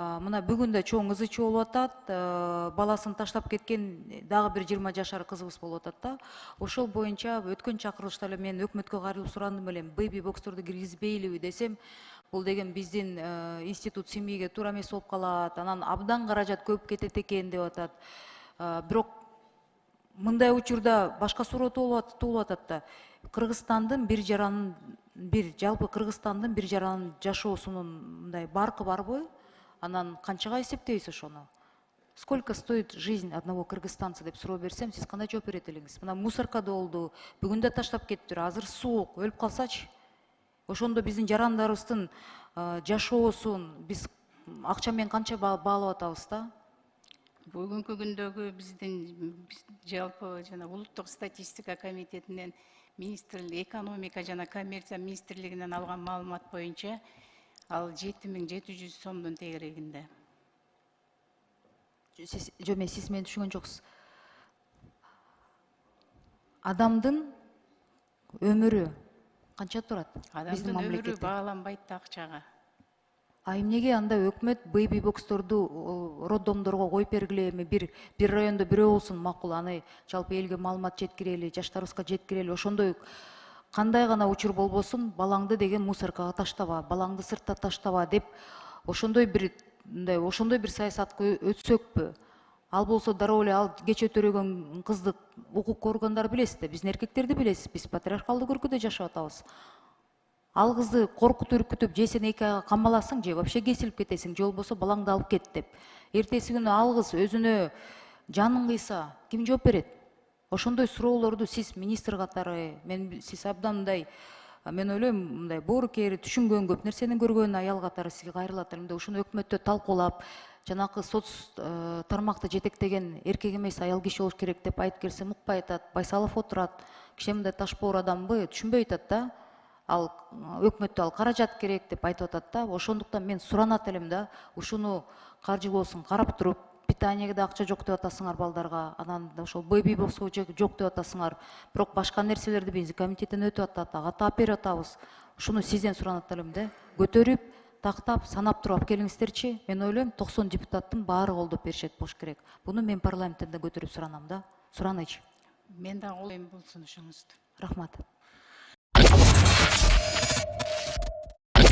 Мына бүгүн да чоң ызы чуу болуп атат. Баласын таштап кеткен дагы бир 20 жашар кызыбыз болуп атат да. Ошол боюнча өткөн чакырылышта эле мен өкмөткө кайрылып сурандым элем, бейби боксторду киргизбейлиби десем, бул деген биздин институт Семейге туура эмес болуп калат, анан абдан каражат көп кетет экен деп атат. Бирок мындай учурда башка суроо туулуп атат да. Кыргызстандын жалпы Кыргызстандын бир жаранын жашоосунун мындай баркы барбы? Анан канчага эсептейбиз ошону? Сколько стоит жизнь одного кыргызстанца деп суроо берсем, сиз кандай жооп берет элеңиз? Мына мусоркада болду, бүгүн да таштап кетиптир, азыр суук, өлүп калсачы? Ошондо биздин жарандарыбыздын жашоосун биз акча менен канча баалап атабыз да? Бүгүнкү күндөгү биздин жалпы жана улуттук статистика комитетинен министрлик экономика жана коммерция министрлигинен алган маалымат боюнча ал 7700 сомдун тегерегинде. Сиз мени түшүнгөн жоксуз. Адамдын өмүрү канча турат? Адамдын өмүрү бааланбайт да акчага. Эмнеге анда өкмөт бейби боксторду роддомдорго коюп бергиле, эми бир райондо бирөө болсун макул, аны жалпы элге маалымат жеткирели, жаштарыбызга жеткирели. Ошондой кандай гана учур болбосун, балаңды деген мусоркага таштаба, балаңды сыртта таштаба деп ошондой бир саясатка өтсөкпү? Ал болсо дароо эле ал кече төрөгөн кызды укук органдары билесиз да, биздин эркектерди билесиз, биз патриархалдык өлкөдө жашап атабыз. Ал кызды коркутуп үркүтүп, же сен 2 айга камаласың, же вообще кесилип кетесиң, же болбосо балаңды алып кет деп. Эртеси күнү ал кыз өзүнө жанын кыйса, ким жооп берет? Ошондой суроолорду сиз министр катары, сиз абдан мындай, мен ойлойм, мындай боорукер, түшүнгөн, көп нерсени көргөн аял катары сизге кайрылат элем да, ушуну өкмөттө талкуулап, жанакы соц тармакты жетектеген эркек эмес аял киши болуш керек деп айтып келсем укпай атат, Байсалов отурат, киши мындай ташбоор адамбы, түшүнбөй атат да. Ал өкмөттө ал каражат керек деп айтып атат да. Ошондуктан мен суранат элем да, ушуну каржылоосун карап туруп, питаниеге да акча жок деп атасыңар балдарга, анан ошол бейби бокско жок деп атасыңар. Бирок башка нерселерди биздин комитеттен өтүп атат, ага таап берип атабыз. Ушуну сизден суранат элем да. Көтөрүп, тактап, санап туруп келиңиздерчи. Мен ойлойм 90 депутаттын баары колдоп беришет болуш керек. Буну мен парламенттен да көтөрүп суранам да. Суранычы. Мен да колдойм болсун ушуңузду. Рахмат.